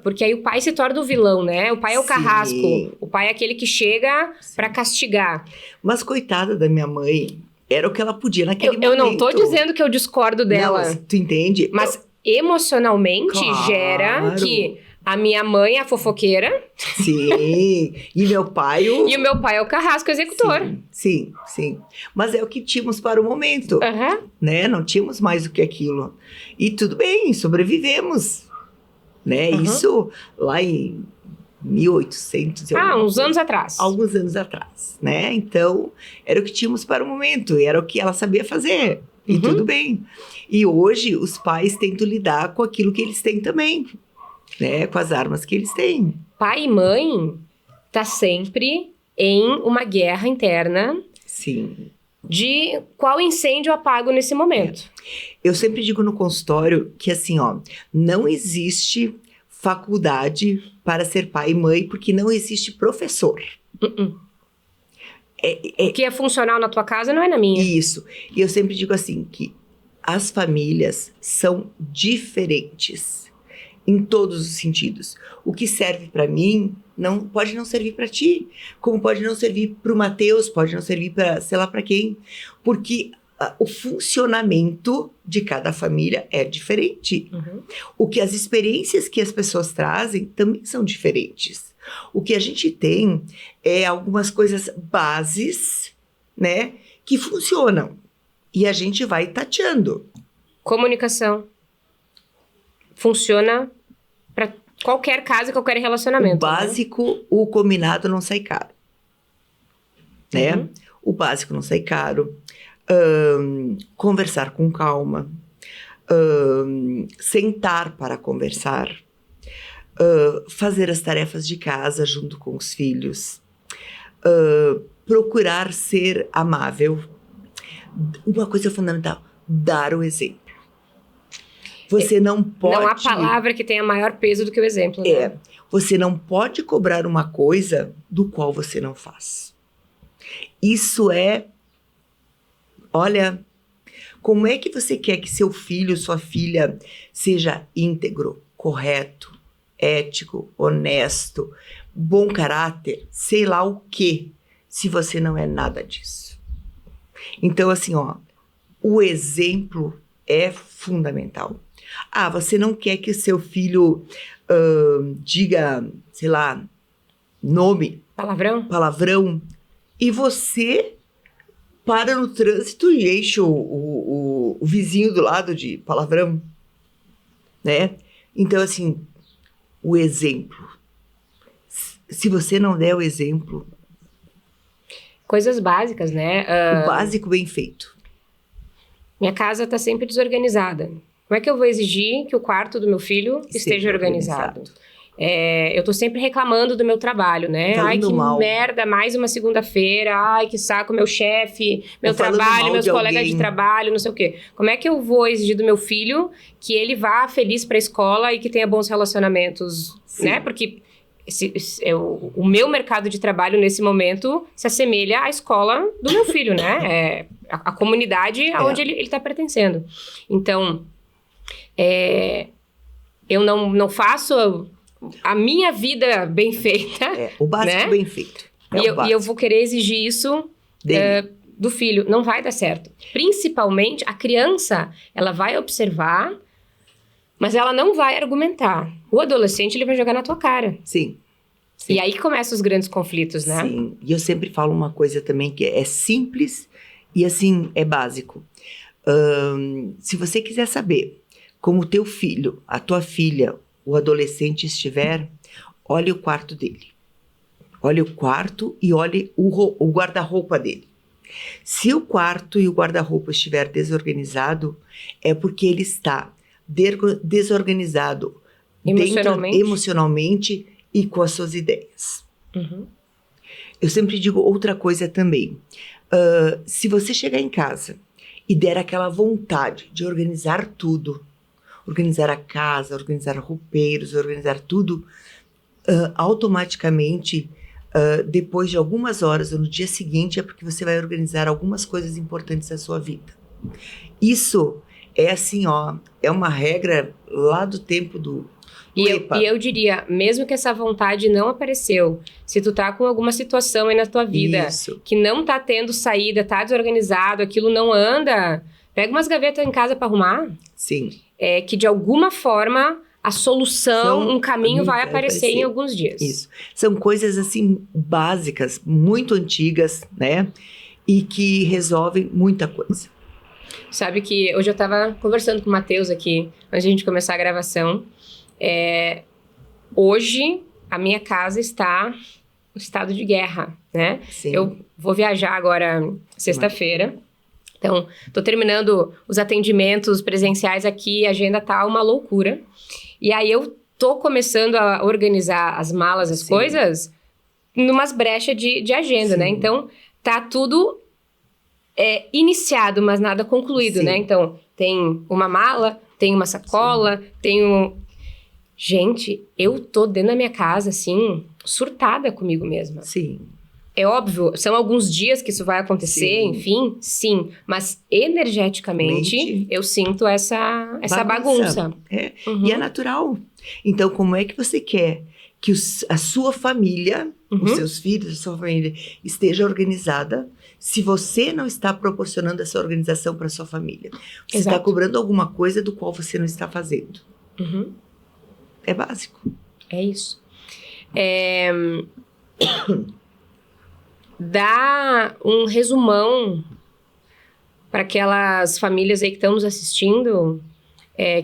Speaker 1: Porque aí o pai se torna o vilão, né? O pai é o carrasco. O pai é aquele que chega pra castigar.
Speaker 2: Mas coitada da minha mãe, era o que ela podia naquele momento.
Speaker 1: Eu não tô dizendo que eu discordo dela.
Speaker 2: Não, tu entende?
Speaker 1: Mas emocionalmente gera que... A minha mãe é a fofoqueira.
Speaker 2: Sim. E meu pai...
Speaker 1: E o meu pai é o carrasco executor.
Speaker 2: Sim. Mas é o que tínhamos para o momento. Né? Não tínhamos mais do que aquilo. E tudo bem, sobrevivemos. Né? Isso lá em 1800...
Speaker 1: uns anos atrás.
Speaker 2: Alguns anos atrás. Né? Então, era o que tínhamos para o momento. E era o que ela sabia fazer. E tudo bem. E hoje, os pais tentam lidar com aquilo que eles têm também. Né, com as armas que eles têm.
Speaker 1: Pai e mãe tá sempre em uma guerra interna. De qual incêndio eu apago nesse momento.
Speaker 2: Eu sempre digo no consultório que assim, não existe faculdade para ser pai e mãe, porque não existe professor.
Speaker 1: O que é funcional na tua casa não é na minha.
Speaker 2: Isso. E eu sempre digo assim, que as famílias são diferentes. em todos os sentidos. O que serve para mim pode não servir para ti, como pode não servir para o Matheus, pode não servir para sei lá para quem, porque o funcionamento de cada família é diferente. As experiências que as pessoas trazem também são diferentes. O que a gente tem é algumas coisas bases, né, que funcionam. E a gente vai tateando.
Speaker 1: Comunicação. Funciona para qualquer casa e qualquer relacionamento.
Speaker 2: O básico, o combinado não sai caro. Né? O básico não sai caro. Conversar com calma. Sentar para conversar. Fazer as tarefas de casa junto com os filhos. Procurar ser amável. Uma coisa fundamental, dar o exemplo. Você não pode...
Speaker 1: Não há palavra que tenha maior peso do que o exemplo, né?
Speaker 2: Você não pode cobrar uma coisa do qual você não faz. Isso é... Olha, como é que você quer que seu filho, sua filha, seja íntegro, correto, ético, honesto, bom caráter, sei lá o quê, se você não é nada disso? Então, assim, o exemplo é fundamental. Você não quer que o seu filho diga, sei lá, nome. Palavrão. E você para no trânsito e enche o vizinho do lado de palavrão, né? Então, assim, o exemplo. Se você não der o exemplo...
Speaker 1: Coisas básicas, né?
Speaker 2: O básico bem feito.
Speaker 1: Minha casa está sempre desorganizada. Como é que eu vou exigir que o quarto do meu filho esteja organizado? Eu tô sempre reclamando do meu trabalho, né? Ai, que merda, mais uma segunda-feira. Ai, que saco, meu chefe, meu trabalho, meus colegas de trabalho, não sei o quê. Como é que eu vou exigir do meu filho que ele vá feliz para a escola e que tenha bons relacionamentos, né? Porque o meu mercado de trabalho, nesse momento, se assemelha à escola do meu filho, né? A comunidade aonde ele está pertencendo. Então, eu não faço a minha vida bem feita.
Speaker 2: O básico, né? Bem feito.
Speaker 1: E eu vou querer exigir isso do filho. Não vai dar certo. Principalmente, a criança, ela vai observar, mas ela não vai argumentar. O adolescente, ele vai jogar na tua cara.
Speaker 2: Sim.
Speaker 1: E aí que começam os grandes conflitos, né?
Speaker 2: Sim. E eu sempre falo uma coisa também que é simples e, assim, é básico. Se você quiser saber como o teu filho, a tua filha, o adolescente estiver, olhe o quarto dele. Olhe o quarto e olhe o guarda-roupa dele. Se o quarto e o guarda-roupa estiver desorganizado, é porque ele está desorganizado emocionalmente e com as suas ideias. Eu sempre digo outra coisa também. Se você chegar em casa e der aquela vontade de organizar tudo, organizar a casa, organizar roupeiros, organizar tudo, automaticamente, depois de algumas horas ou no dia seguinte, é porque você vai organizar algumas coisas importantes da sua vida. Isso é assim, é uma regra lá do tempo do EPA.
Speaker 1: E eu diria, mesmo que essa vontade não apareceu, se tu tá com alguma situação aí na tua vida que não tá tendo saída, tá desorganizado, aquilo não anda, pega umas gavetas em casa para arrumar.
Speaker 2: Sim.
Speaker 1: Que de alguma forma a solução, um caminho vai aparecer em alguns dias.
Speaker 2: Isso. São coisas assim básicas, muito antigas, né? E que resolvem muita coisa.
Speaker 1: Sabe que hoje eu tava conversando com o Matheus aqui, antes de a gente começar a gravação. Hoje a minha casa está em estado de guerra, né?
Speaker 2: Sim.
Speaker 1: Eu vou viajar agora sexta-feira. Então, tô terminando os atendimentos presenciais aqui, a agenda tá uma loucura. E aí eu tô começando a organizar as malas, as coisas, numas brechas de agenda, né? Então, tá tudo iniciado, mas nada concluído, né? Então, tem uma mala, tem uma sacola, tem um... Gente, eu tô dentro da minha casa, assim, surtada comigo mesma.
Speaker 2: Sim.
Speaker 1: É óbvio, são alguns dias que isso vai acontecer, enfim, sim. Mas energeticamente, eu sinto essa bagunça.
Speaker 2: E é natural. Então, como é que você quer que a sua família, os seus filhos, a sua família esteja organizada, se você não está proporcionando essa organização para sua família? Você está cobrando alguma coisa do qual você não está fazendo. É básico.
Speaker 1: É isso. Dá um resumão para aquelas famílias aí que estão nos assistindo,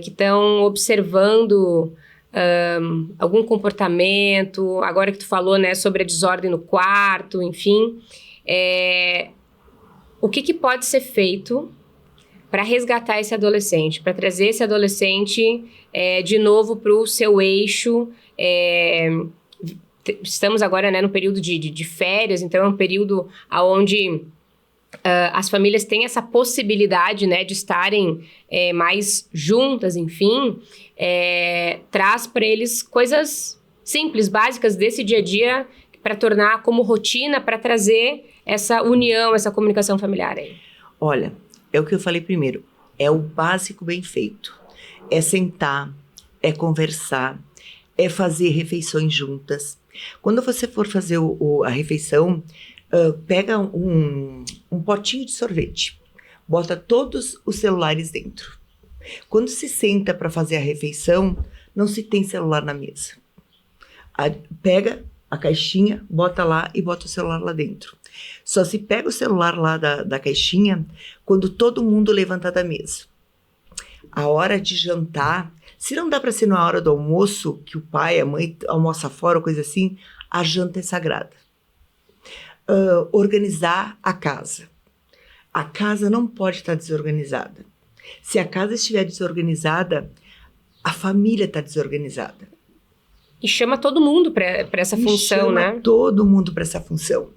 Speaker 1: que estão observando algum comportamento, agora que tu falou, né, sobre a desordem no quarto, enfim. O que pode ser feito para resgatar esse adolescente, para trazer esse adolescente de novo para o seu eixo? Estamos agora, né, no período de férias, então é um período onde as famílias têm essa possibilidade, né, de estarem mais juntas, enfim. Traz para eles coisas simples, básicas desse dia a dia, para tornar como rotina, para trazer essa união, essa comunicação familiar aí.
Speaker 2: Olha, é o que eu falei primeiro, é o básico bem feito. É sentar, é conversar, é fazer refeições juntas. Quando você for fazer a refeição, pega um potinho de sorvete, bota todos os celulares dentro. Quando se senta para fazer a refeição, não se tem celular na mesa. Pega a caixinha, bota lá e bota o celular lá dentro. Só se pega o celular lá da caixinha quando todo mundo levanta da mesa. A hora de jantar, se não dá para ser na hora do almoço, que o pai, a mãe almoça fora, coisa assim, a janta é sagrada. Organizar a casa. A casa não pode estar desorganizada. Se a casa estiver desorganizada, a família está desorganizada.
Speaker 1: E chama todo mundo para essa função, né?
Speaker 2: Chama todo mundo para essa função.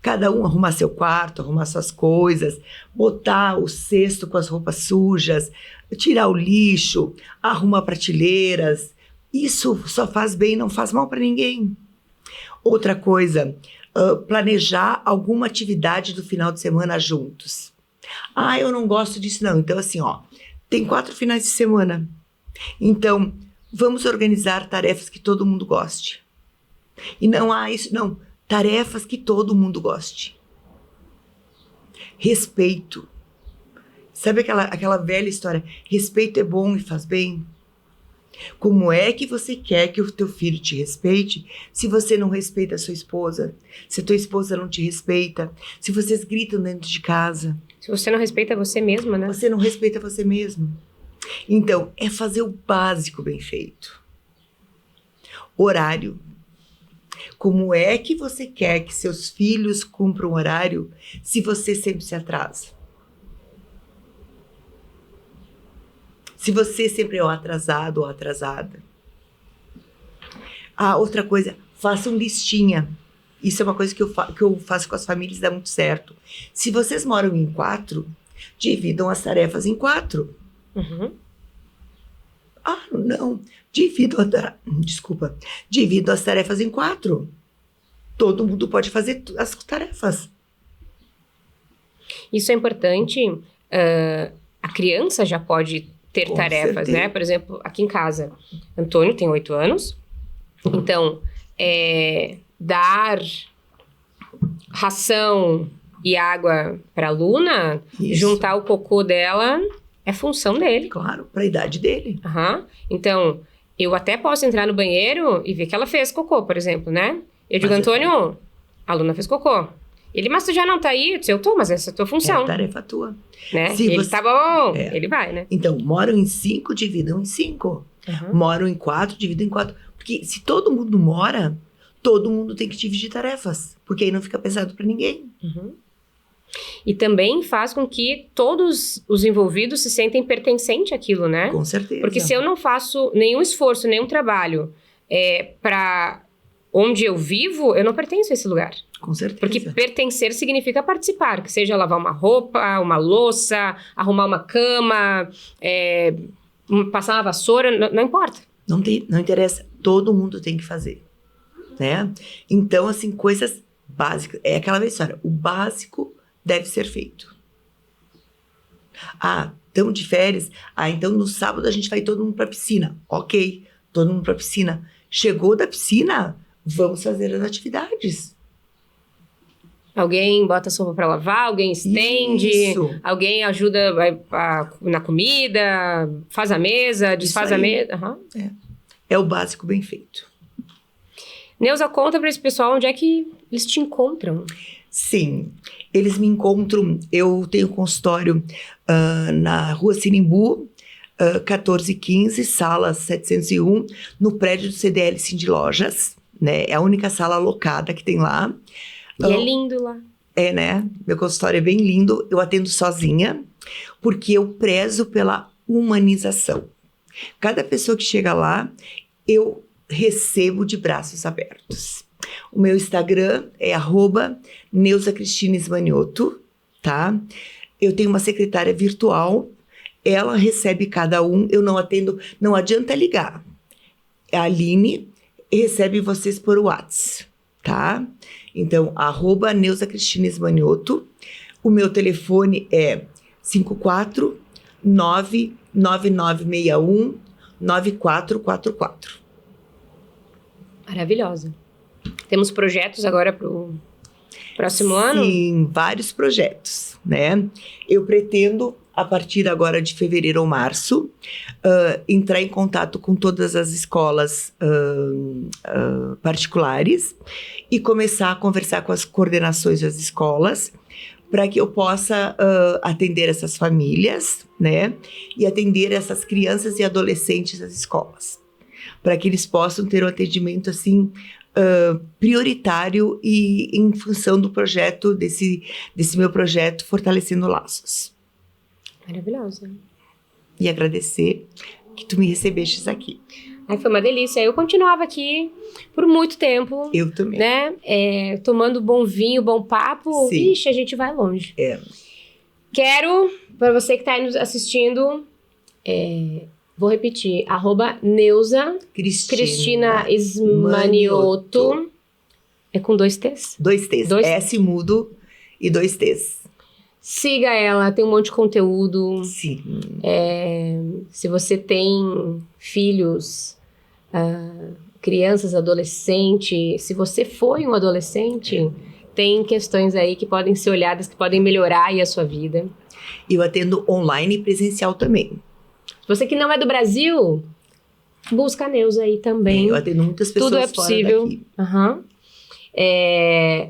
Speaker 2: Cada um arrumar seu quarto, arrumar suas coisas, botar o cesto com as roupas sujas, tirar o lixo, arrumar prateleiras. Isso só faz bem, não faz mal para ninguém. Outra coisa, planejar alguma atividade do final de semana juntos. Eu não gosto disso não. Então assim, tem 4 finais de semana. Então, vamos organizar tarefas que todo mundo goste. E não isso, não. Tarefas que todo mundo goste. Respeito. Sabe aquela velha história? Respeito é bom e faz bem. Como é que você quer que o teu filho te respeite se você não respeita a sua esposa? Se a tua esposa não te respeita? Se vocês gritam dentro de casa?
Speaker 1: Se você não respeita você mesma, né?
Speaker 2: Você não respeita você mesmo. Então, é fazer o básico bem feito. Horário. Como é que você quer que seus filhos cumpram horário se você sempre se atrasa? Se você sempre é o atrasado ou atrasada. Outra coisa, façam listinha. Isso é uma coisa que eu faço com as famílias e dá muito certo. Se vocês moram em 4, dividam as tarefas em 4. Não. Divido as tarefas em 4. Todo mundo pode fazer as tarefas.
Speaker 1: Isso é importante. A criança já pode ter tarefas, né? Por exemplo, aqui em casa, Antônio tem 8 anos. Então, dar ração e água para a Luna, juntar o cocô dela, é função dele.
Speaker 2: Claro, para a idade dele.
Speaker 1: Então, eu até posso entrar no banheiro e ver que ela fez cocô, por exemplo, né? Eu digo, Antônio, a Luna fez cocô. Ele, mas tu já não tá aí? Eu disse, eu tô, mas essa é a tua função.
Speaker 2: É a tarefa tua.
Speaker 1: Né? E ele, tá bom, ele vai, né?
Speaker 2: Então, moram em 5, dividam em 5. Moram em 4, dividam em 4. Porque se todo mundo mora, todo mundo tem que dividir tarefas. Porque aí não fica pesado para ninguém.
Speaker 1: E também faz com que todos os envolvidos se sentem pertencentes àquilo, né?
Speaker 2: Com certeza.
Speaker 1: Porque se eu não faço nenhum esforço, nenhum trabalho para onde eu vivo, eu não pertenço a esse lugar.
Speaker 2: Com certeza.
Speaker 1: Porque pertencer significa participar, que seja lavar uma roupa, uma louça, arrumar uma cama, passar uma vassoura, não importa.
Speaker 2: Não interessa, todo mundo tem que fazer, né? Então, assim, coisas básicas, é aquela vez história, o básico deve ser feito. Estamos de férias, então no sábado a gente vai todo mundo pra piscina, ok, todo mundo pra piscina. Chegou da piscina, vamos fazer as atividades.
Speaker 1: Alguém bota a sopa pra lavar, alguém estende,
Speaker 2: Isso.
Speaker 1: alguém ajuda na comida, faz a mesa, desfaz a mesa. Aham.
Speaker 2: É o básico bem feito.
Speaker 1: Neuza, conta pra esse pessoal onde é que eles te encontram.
Speaker 2: Sim, eles me encontram, eu tenho consultório na Rua Sinimbu, 1415, sala 701, no prédio do CDL Cindy Lojas, né? É a única sala alocada que tem lá.
Speaker 1: E é lindo lá.
Speaker 2: É, né? Meu consultório é bem lindo, eu atendo sozinha, porque eu prezo pela humanização. Cada pessoa que chega lá, eu recebo de braços abertos. O meu Instagram é @NeuzaCristinesManioto, tá? Eu tenho uma secretária virtual, ela recebe cada um, eu não atendo, não adianta ligar. A Aline recebe vocês por WhatsApp, tá? Então, @NeuzaCristinesManioto. O meu telefone é 549-9961-9444.
Speaker 1: Maravilhosa. Temos projetos agora pro próximo ano?
Speaker 2: Sim, vários projetos, né? Eu pretendo, a partir agora de fevereiro ou março, entrar em contato com todas as escolas particulares e começar a conversar com as coordenações das escolas para que eu possa atender essas famílias, né? E atender essas crianças e adolescentes das escolas, para que eles possam ter um atendimento assim prioritário e em função do projeto, desse meu projeto Fortalecendo Laços.
Speaker 1: Maravilhosa.
Speaker 2: E agradecer que tu me recebestes aqui.
Speaker 1: Ai, foi uma delícia. Eu continuava aqui por muito tempo.
Speaker 2: Eu também.
Speaker 1: Né? Tomando bom vinho, bom papo.
Speaker 2: Sim.
Speaker 1: Ixi, a gente vai longe.
Speaker 2: É.
Speaker 1: Quero, para você que está nos assistindo, vou repetir, @Neuza Cristina Ismanioto. É com 2 T's?
Speaker 2: 2 T's. S mudo e 2 T's.
Speaker 1: Siga ela, tem um monte de conteúdo.
Speaker 2: Sim.
Speaker 1: Se você tem filhos, crianças, adolescentes, se você foi um adolescente, tem questões aí que podem ser olhadas, que podem melhorar aí a sua vida.
Speaker 2: Eu atendo online e presencial também.
Speaker 1: Você que não é do Brasil, busca a Neuza aí também.
Speaker 2: Eu atendo muitas pessoas
Speaker 1: Tudo é
Speaker 2: fora
Speaker 1: possível.
Speaker 2: daqui.
Speaker 1: Aham.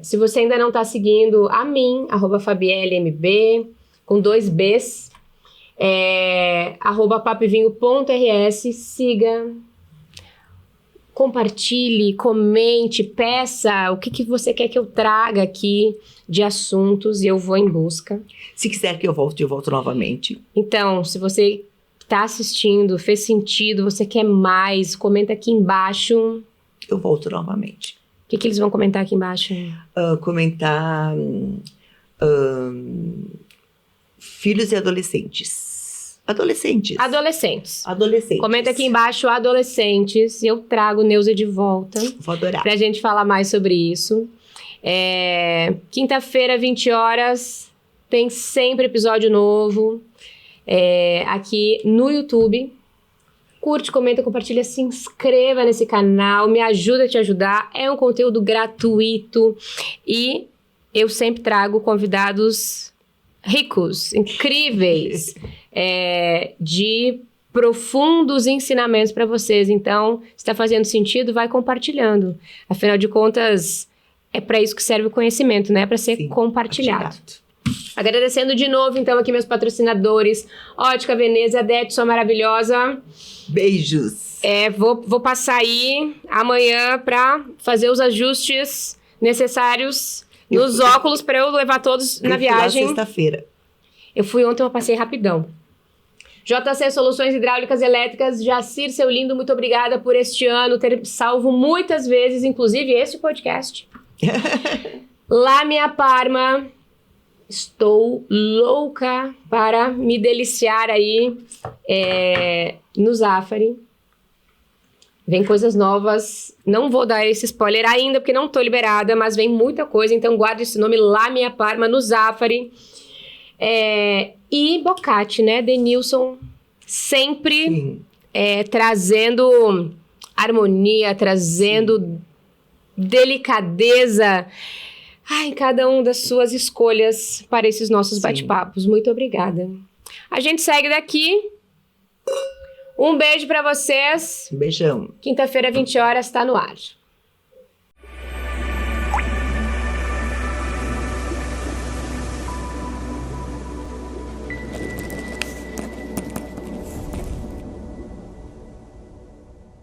Speaker 1: Se você ainda não está seguindo a mim, @FabielleMB, com 2 Bs, @papoevinho.rs, siga, compartilhe, comente, peça o que você quer que eu traga aqui de assuntos e eu vou em busca.
Speaker 2: Se quiser que eu volto novamente.
Speaker 1: Então, se você está assistindo, fez sentido, você quer mais, comenta aqui embaixo.
Speaker 2: Eu volto novamente.
Speaker 1: O que eles vão comentar aqui embaixo?
Speaker 2: Comentar filhos e adolescentes. Adolescentes.
Speaker 1: Comenta aqui embaixo, adolescentes. Eu trago Neuza de volta.
Speaker 2: Vou adorar.
Speaker 1: Pra gente falar mais sobre isso. Quinta-feira, 20 horas, tem sempre episódio novo aqui no YouTube. Curte, comenta, compartilha, se inscreva nesse canal, me ajuda a te ajudar. É um conteúdo gratuito e eu sempre trago convidados ricos, incríveis, de profundos ensinamentos para vocês. Então, se está fazendo sentido, vai compartilhando. Afinal de contas, é para isso que serve o conhecimento, né? Para ser compartilhado. Agradecendo de novo, então, aqui meus patrocinadores. Ótica Veneza, Dete, sua maravilhosa.
Speaker 2: Beijos.
Speaker 1: Vou passar aí amanhã para fazer os ajustes necessários nos óculos para eu levar todos na viagem.
Speaker 2: Sexta-feira.
Speaker 1: Eu fui ontem, eu passei rapidão. JC Soluções Hidráulicas e Elétricas, Jacir, seu lindo, muito obrigada por este ano ter salvo muitas vezes, inclusive este podcast. Lá Minha Parma, estou louca para me deliciar aí no Zafari. Vem coisas novas, não vou dar esse spoiler ainda porque não tô liberada, mas vem muita coisa, então guarde esse nome, Lá Minha Parma, no Zafari. E Bocati, né? Denilson sempre trazendo harmonia, trazendo delicadeza em cada uma das suas escolhas para esses nossos bate-papos. Muito obrigada. A gente segue daqui. Um beijo para vocês.
Speaker 2: Um beijão.
Speaker 1: Quinta-feira, 20 horas, tá no ar.